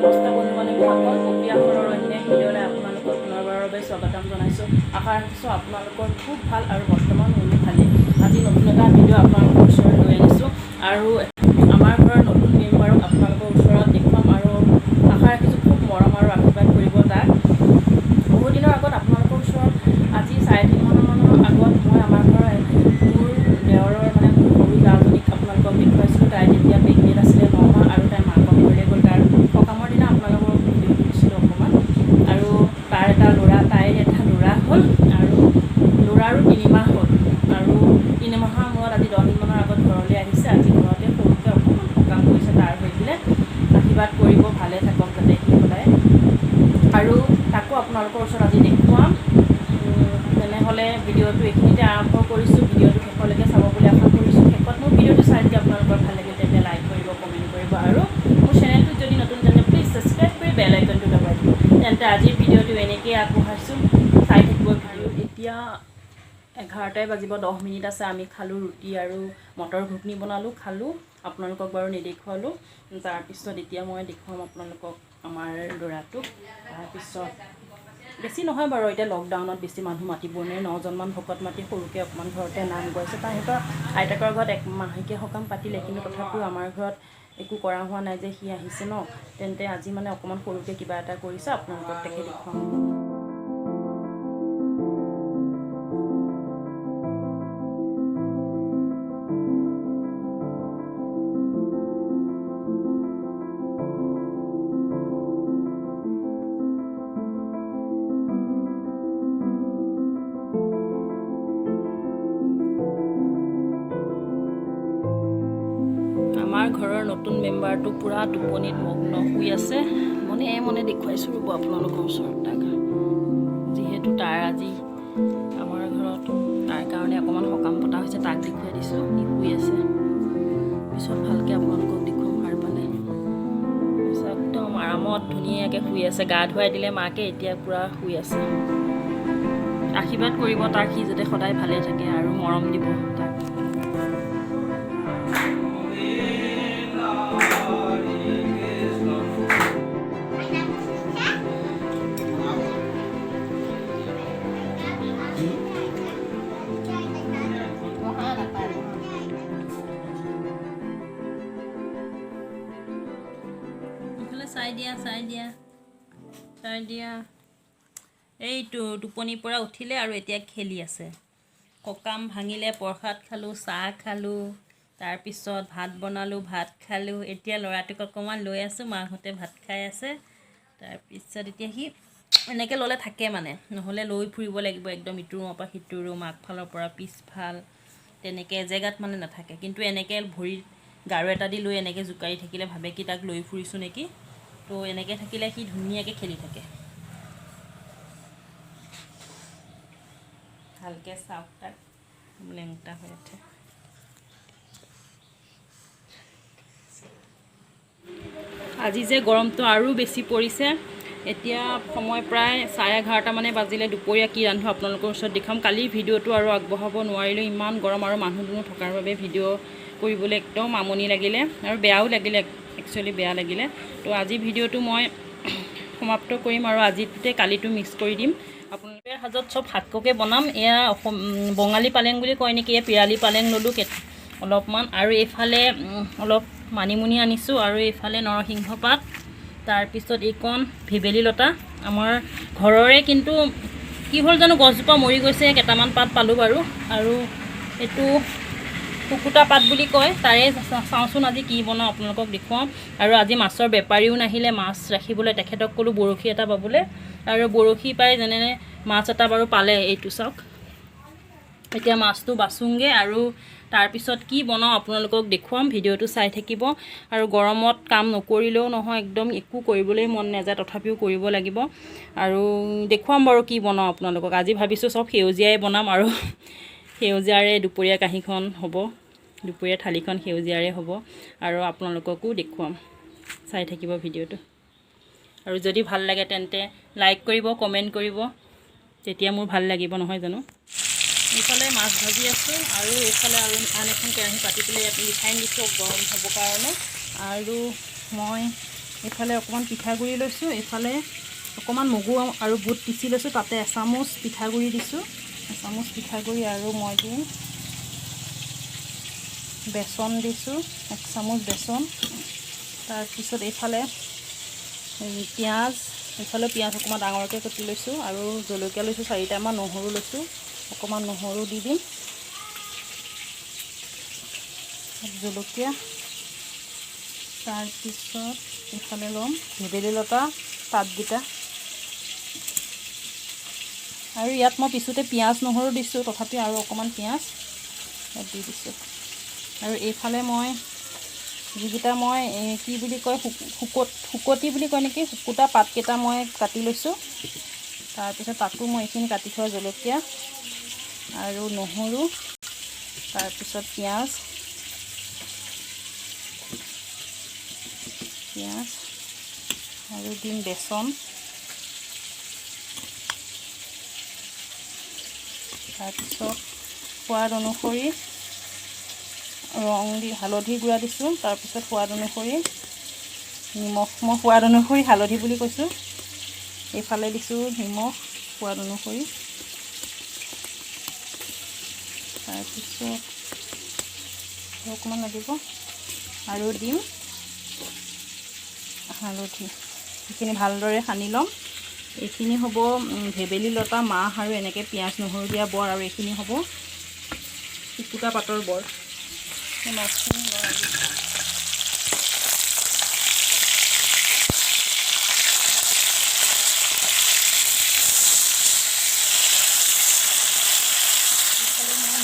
নমস্কাৰ বন্ধু-বান্ধৱীসকল, প্ৰক্ৰিয়াখনৰ অন্য ভিডিঅ'লৈ আপোনালোকক পুনৰবাৰৰ বাবে স্বাগতম জনাইছোঁ। আশা ৰাখিছোঁ আপোনালোকৰ খুব ভাল আৰু বৰ্তমান মোৰো ভালেই। আজি নতুন এটা ভিডিঅ' আপোনালোকৰ ওচৰত লৈ আনিছোঁ আৰু আমাৰ ঘৰৰ নতুন মেম্বাৰক আপোনালোকৰ ওচৰত দেখুৱাম আৰু আশা ৰাখিছোঁ খুব মৰম আৰু আশীৰ্বাদ কৰিব তাক। বহুত দিনৰ আগত আপোনালোকৰ ওচৰত আজি 4.5 মাহৰ আগত মই আমাৰ ঘৰৰ মোৰ দেওৰৰ মোৰ সৰু জাজনীক আপোনালোকক দেখুৱাইছিলোঁ। তাই তেতিয়া প্ৰেগনেণ্ট আছিলে 9 মাহ আৰু তাই মাকৰ ঘৰলৈ গ'ল। তাৰ সকামৰ দিনা আপোনালোকৰ ভিডিঅ'টো দিছিলোঁ অকণমান। আৰু তাইৰ এটা ল'ৰা হ'ল আৰু ল'ৰাৰো 3 মাহ হ'ল আৰু 3 মাহৰ মূৰত আজি 10 দিনমানৰ আগত ঘৰলৈ আহিছে। আজি ঘৰতে সৰুকৈ অকণমান সকাম কৰিছে তাৰ হৈ দিলে। আশীৰ্বাদ কৰিব, ভালে থাকক যাতে সি সদায়, আৰু তাকো আপোনালোকৰ ওচৰত আজি দেখুৱাম। তেনেহ'লে ভিডিঅ'টো এইখিনিতে আৰম্ভ কৰিছোঁ। ভিডিঅ'টো শেষলৈকে চাব বুলি আশা কৰিছোঁ। শেষত মোৰ ভিডিঅ'টো চাই যদি আপোনালোকৰ ভাল লাগে তেন্তে লাইক কৰিব, কমেণ্ট কৰিব আৰু মোৰ চেনেলটোত যদি নতুন তেন্তে প্লিজ ছাবস্ক্ৰাইব কৰি বেল আইকনটো দবাই দিব। তেন্তে আজিৰ ভিডিঅ'টো এনেকৈয়ে আগবঢ়াইছোঁ, চাই থাকিব ভিডিঅ'। এতিয়া 11টাই বাজিব 10 মিনিট আছে। আমি খালোঁ ৰুটি আৰু মটৰ ঘুগনি বনালোঁ, খালোঁ। আপোনালোকক বাৰু নেদেখুৱালোঁ। তাৰপিছত এতিয়া মই দেখুৱাম আপোনালোকক আমাৰ ল'ৰাটোক। তাৰপিছত বেছি নহয় বাৰু, এতিয়া লকডাউনত বেছি মানুহ মাতিব নোৱাৰে। 9জনমান ভকত মাতি সৰুকৈ অকণমান ঘৰতে নাম গাইছে। তাহাঁতৰ আইতাকৰ ঘৰত 1 মাহেকীয়া সকাম পাতিলে, কিন্তু তথাপিও আমাৰ ঘৰত একো কৰা হোৱা নাই যে সি আহিছে ন। তেন্তে আজি অকণমান সৰুকৈ কিবা এটা কৰিছে, আপোনালোকক তাকে দেখুৱাম। আমাৰ ঘৰৰ নতুন মেম্বাৰটো পূৰা টোপনিত মগ্ন শুই আছে। মনে মনে দেখুৱাইছোঁ ৰ'ব আপোনালোকৰ ওচৰত তাক। যিহেতু তাৰ আজি আমাৰ ঘৰত তাৰ কাৰণে অকণমান সকাম পতা হৈছে, তাক দেখুৱাই দিছোঁ। সি শুই আছে, পিছত ভালকৈ আপোনালোকক দেখুৱাম সাৰ পালে। পিছত একদম আৰামত ধুনীয়াকৈ শুই আছে। গা ধুৱাই দিলে মাকে, এতিয়া পূৰা শুই আছে। আশীৰ্বাদ কৰিব তাক, সি যাতে সদায় ভালে থাকে আৰু মৰম দিব তাক। চাই দিয়া। এইটো টোপনিৰ পৰা উঠিলে আৰু এতিয়া খেলি আছে। সকাম ভাঙিলে, প্ৰসাদ খালোঁ, চাহ খালোঁ, তাৰপিছত ভাত বনালোঁ, ভাত খালোঁ। এতিয়া ল'ৰাটোক অকণমান লৈ আছোঁ, মাহঁতে ভাত খাই আছে। তাৰপিছত এতিয়া সি এনেকৈ ল'লে থাকে, নহ'লে লৈ ফুৰিব লাগিব একদম ইটো ৰুমৰ পৰা সিটো ৰুম, আগফালৰ পৰা পিছফাল, তেনেকৈ এজেগাত নাথাকে। কিন্তু এনেকৈ ভৰিত গাৰু এটা দি লৈ এনেকৈ জোকাৰি থাকিলে ভাবে কি তাক লৈ ফুৰিছোঁ নেকি। তো এনেকৈ থাকিলে সি ধুনীয়াকৈ খেলি থাকে। ভালকৈ চাওক তাক, লেংটা হৈ উঠে। আজি যে গৰমটো আৰু বেছি পৰিছে। এতিয়া সময় প্ৰায় 11:30 মানে বাজিলে। দুপৰীয়া কি ৰান্ধো আপোনালোকৰ ওচৰত দেখাম। কালিৰ ভিডিঅ'টো আৰু আগবঢ়াব নোৱাৰিলোঁ, ইমান গৰম আৰু মানুহ দুনুহ থকাৰ বাবে ভিডিঅ' কৰিবলৈ একদম আমনি লাগিলে আৰু বেয়াও লাগিলে, একচুৱেলি বেয়া লাগিলে। তো আজি ভিডিঅ'টো মই সমাপ্ত কৰিম আৰু আজিতে কালিটো মিক্স কৰি দিম। আপোনালোকৰ হাজত চব শাককে বনাম। এয়া বঙালী পালেং বুলি কয় নেকি, এয়া পিৰালি পালেং ল'লোঁ অলপমান, আৰু এইফালে অলপ মানিমুনি আনিছোঁ, আৰু এইফালে নৰসিংহ পাত, তাৰপিছত এইকণ ভেবেলী লতা আমাৰ ঘৰৰে, কিন্তু কি হ'ল জানো গছজোপা মৰি গৈছে। কেইটামান পাত পালোঁ বাৰু, আৰু এইটো শুকুতা পাত বুলি কয়, তাৰে চাওঁচোন আজি কি বনাওঁ আপোনালোকক দেখুৱাম। আৰু আজি মাছৰ বেপাৰীও নাহিলে মাছ ৰাখিবলৈ, তেখেতক ক'লোঁ বৰশী এটা বাবলৈ, আৰু বৰশী পাই যেনে মাছ এটা বাৰু পালে। এইটো চাওক, এতিয়া মাছটো বাচোংগৈ আৰু তাৰপিছত কি বনাওঁ আপোনালোকক দেখুৱাম। ভিডিঅ'টো চাই থাকিব। আৰু গৰমত কাম নকৰিলেও নহয়, একদম একো কৰিবলৈ মন নাযায়, তথাপিও কৰিব লাগিব। আৰু দেখুৱাম বাৰু কি বনাওঁ আপোনালোকক। আজি ভাবিছোঁ চব সেউজীয়াই বনাম, আৰু সেউজীয়াৰে দুপৰীয়া কাঁহীখন হ'ব, দুপৰীয়া থালিখন সেউজীয়াৰে হ'ব, আৰু আপোনালোককো দেখুৱাম। চাই থাকিব ভিডিঅ'টো, আৰু যদি ভাল লাগে তেন্তে লাইক কৰিব, কমেণ্ট কৰিব, তেতিয়া মোৰ ভাল লাগিব নহয় জানো। এইফালে মাছ ভাজি আছোঁ, আৰু এইফালে আৰু আন এখন কেৰাহী পাতি পেলাই ইয়াত ৰিফাইন দিছোঁ গৰম হ'বৰ কাৰণে। আৰু মই এইফালে অকণমান পিঠাগুড়ি লৈছোঁ, এইফালে অকণমান মগু আৰু বুট পিচি লৈছোঁ, তাতে এচামুচ পিঠাগুড়ি দিছোঁ, এচামুচ পিঠাগুড়ি আৰু মই দিম বেচন দিছোঁ, 1 চামুচ বেচন। তাৰপিছত এইফালে পিঁয়াজ, এইফালে পিঁয়াজ অকণমান ডাঙৰকৈ কাটি লৈছোঁ আৰু জলকীয়া লৈছোঁ 4টামান, নহৰু লৈছোঁ, অকণমান নহৰু দি দিম, জলকীয়া। তাৰপিছত এইফালে ল'ম ভেবেলী লতা পাতকেইটা, আৰু ইয়াত মই পিছোঁতে পিঁয়াজ নহৰু দিছোঁ, তথাপি আৰু অকণমান পিঁয়াজ ইয়াত দি দিছোঁ। আৰু এইফালে মই যিকেইটা মই কি বুলি কয় শুকতি বুলি কয় নেকি, শুকুতা পাতকেইটা মই কাটি লৈছোঁ। তাৰপিছত তাতো মই এইখিনি কাটি থোৱা জলকীয়া আৰু নহৰু, তাৰপিছত পিঁয়াজ আৰু দিম বেচন, তাৰপিছত সোৱাদ অনুসৰি ৰং দি হালধি গুড়া দিছোঁ, তাৰপিছত সোৱাদ অনুসৰি নিমখ, মই সোৱাদ অনুসৰি হালধি বুলি কৈছোঁ, এইফালে দিছোঁ নিমখ সোৱাদ অনুসৰি। তাৰপিছত অকণমান লাগিব আৰু দিম হালধি, এইখিনি ভালদৰে সানি ল'ম। এইখিনি হ'ব ভেবেলী লতা, মাহ আৰু এনেকৈ পিঁয়াজ নহৰু দিয়া বৰ, আৰু এইখিনি হ'ব শুকুতা পাতৰ বৰ। মাছখিনি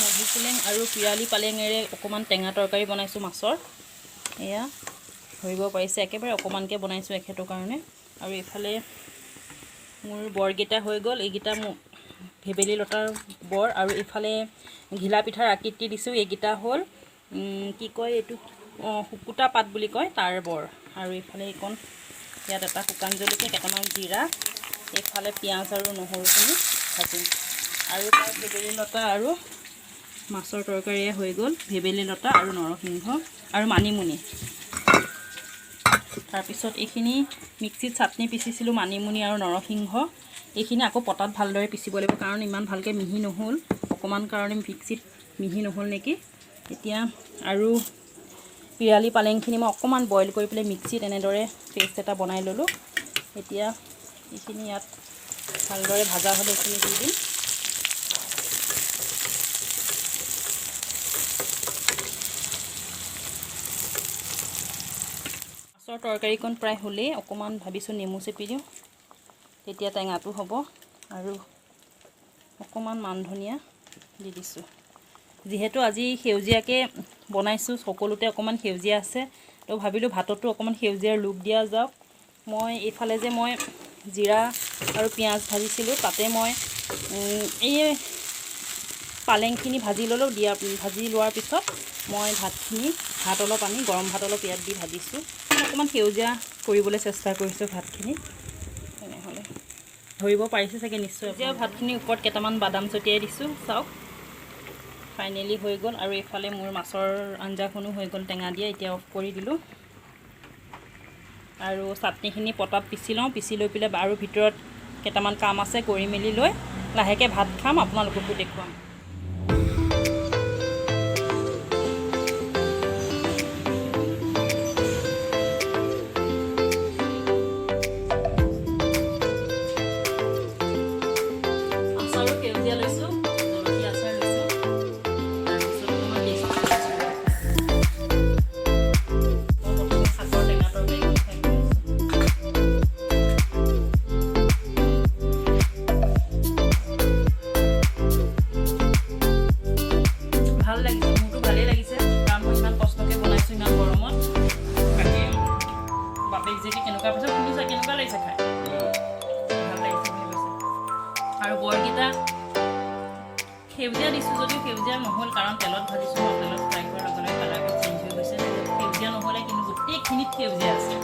মধুসোলেং আৰু পিৰালি পালেঙেৰে অকণমান টেঙা তৰকাৰী বনাইছোঁ মাছৰ, এয়া ধৰিব পাৰিছে, একেবাৰে অকণমানকৈ বনাইছোঁ এখেতৰ কাৰণে। আৰু এইফালে মোৰ বৰকেইটা হৈ গ'ল, এইকেইটা মোৰ ভেবেলী লতাৰ বৰ, আৰু এইফালে ঘিলা পিঠাৰ আকৃতি দিছোঁ, এইকেইটা হ'ল কি কয় এইটো শুকুতা পাত বুলি কয় তাৰ বৰ। আৰু এইফালে এইকণ ইয়াত এটা শুকান জলকীয়া, কেইটামান জিৰা, এইফালে পিঁয়াজ আৰু নহৰুখিনি ভাজিম। আৰু তাৰ ভেবেলী লতা আৰু মাছৰ তৰকাৰীয়ে হৈ গ'ল, ভেবেলী লতা আৰু নৰসিংহ আৰু মানিমুনি। তাৰপিছত এইখিনি মিক্সিত চাটনি পিচিছিলোঁ, মানিমুনি আৰু নৰসিংহ, এইখিনি আকৌ পটাত ভালদৰে পিচিব লাগিব, কাৰণ ইমান ভালকৈ মিহি নহ'ল, অকণমান কাৰণে মিক্সিত মিহি নহ'ল নেকি। এতিয়া আৰু পিৰালি পালেংখিনি মই অকণমান বইল কৰি পেলাই মিক্সিত এনেদৰে পেষ্ট এটা বনাই ল'লোঁ। এতিয়া এইখিনি ইয়াত ভালদৰে ভাজা হ'লে এইখিনি দি দিম। মাছৰ তৰকাৰীকণ প্ৰায় হ'লেই, অকণমান ভাবিছোঁ নেমু চেপি দিওঁ, তেতিয়া টেঙাটো হ'ব, আৰু অকণমান মান ধনিয়া দি দিছোঁ। যিহেতু আজি সেউজীয়াকৈ বনাইছোঁ, সকলোতে অকণমান সেউজীয়া আছে, তো ভাবিলোঁ ভাততো অকণমান সেউজীয়াৰ লুক দিয়া যাওক। মই এইফালে যে মই জিৰা আৰু পিঁয়াজ ভাজিছিলোঁ, তাতে মই এই পালেংখিনি ভাজি ল'লোঁ, ভাজি লোৱাৰ পিছত মই ভাত অলপ আনি গৰম ভাত অলপ ইয়াত দি ভাজিছোঁ, অকণমান সেউজীয়া কৰিবলৈ চেষ্টা কৰিছোঁ ভাতখিনি। তেনেহ'লে ধৰিব পাৰিছে চাগে নিশ্চয়। এতিয়া ভাতখিনিৰ ওপৰত কেইটামান বাদাম ছটিয়াই দিছোঁ, চাওক ফাইনেলি হৈ গ'ল। আৰু এইফালে মোৰ মাছৰ আঞ্জাখনো হৈ গ'ল টেঙা দিয়া, এতিয়া অফ কৰি দিলোঁ। আৰু চাটনিখিনি পটাত পিচি লওঁ, পিচি লৈ পেলাই আৰু ভিতৰত কেইটামান কাম আছে, কৰি মেলি লৈ লাহেকৈ ভাত খাম, আপোনালোককো দেখুৱাম। আচাৰো সেউজীয়া লৈছোঁ, জলকীয়া আচাৰ লৈছোঁ, তাৰপিছত অকণমান টেষ্ট শাকৰ টেঙা তৰকাৰী খাই গৈ আছোঁ। ভাল লাগিছে, মোৰতো ভালেই লাগিছে, কাৰণ মই ইমান কষ্টকৈ বনাইছোঁ ইমান গৰমত। বাকী বাপেক যে কেনেকুৱা পাইছে শুনিছা, কেনেকুৱা লাগিছে খাই? ভাল লাগিছে বুলি কৈছে। আৰু বৰকেইটা সেউজীয়া দিছোঁ যদিও সেউজীয়া নহ'ল, কাৰণ তেলত ভাজিছোঁ, মই তেলত ফ্ৰাই কৰাৰ লগে লগে কালাৰটো চেঞ্জ হৈ গৈছে, সেউজীয়া নহ'লে কিন্তু গোটেইখিনিত সেউজীয়া আছে।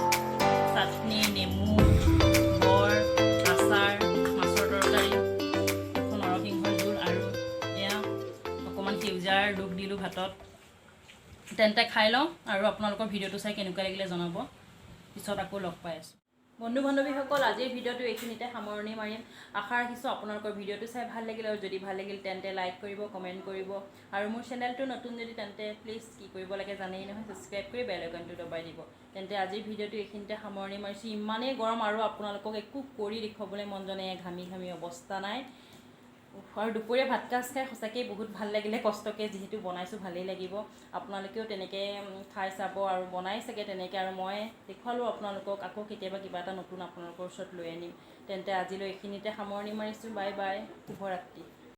চাটনি, নেমু, বৰ, আচাৰ, মাছৰ তৰকাৰী, নৰসিংহৰ জোল, আৰু এয়া অকণমান সেউজীয়াৰ লুক দিলোঁ ভাতত। তেন্তে খাই লওঁ, আৰু আপোনালোকৰ ভিডিঅ'টো চাই কেনেকুৱা লাগিলে জনাব। পিছত আকৌ লগ পাই আছোঁ। বন্ধু বান্ধৱীসকল, আজিৰ ভিডিঅ'টো এইখিনিতে সামৰণি মাৰিম। আশা ৰাখিছোঁ আপোনালোকৰ ভিডিঅ'টো চাই ভাল লাগিল, আৰু যদি ভাল লাগিল তেন্তে লাইক কৰিব, কমেণ্ট কৰিব, আৰু মোৰ চেনেলটো নতুন যদি তেন্তে প্লিজ কি কৰিব লাগে জানেই নহয়, ছাবস্ক্ৰাইব কৰি বেল আইকনটো দবাই দিব। তেন্তে আজিৰ ভিডিঅ'টো এইখিনিতে সামৰণি মাৰিছোঁ। ইমানেই গৰম, আৰু আপোনালোকক একো কৰি দেখুৱাবলৈ মন যোৱা নাই, ঘামি ঘামি অৱস্থা নাই। আৰু দুপৰীয়া ভাত সাজ খাই সঁচাকৈ বহুত ভাল লাগিলে, কষ্টকৈ যিহেতু বনাইছোঁ ভালেই লাগিব। আপোনালোকেও তেনেকৈ খাই চাব আৰু বনাই চাগে তেনেকৈ, আৰু মই দেখুৱালোঁ আপোনালোকক। আকৌ কেতিয়াবা কিবা এটা নতুন আপোনালোকৰ ওচৰত লৈ আনিম। তেন্তে আজিলৈ এইখিনিতে সামৰণি মাৰিছোঁ। বাই বাই, শুভৰাত্ৰি।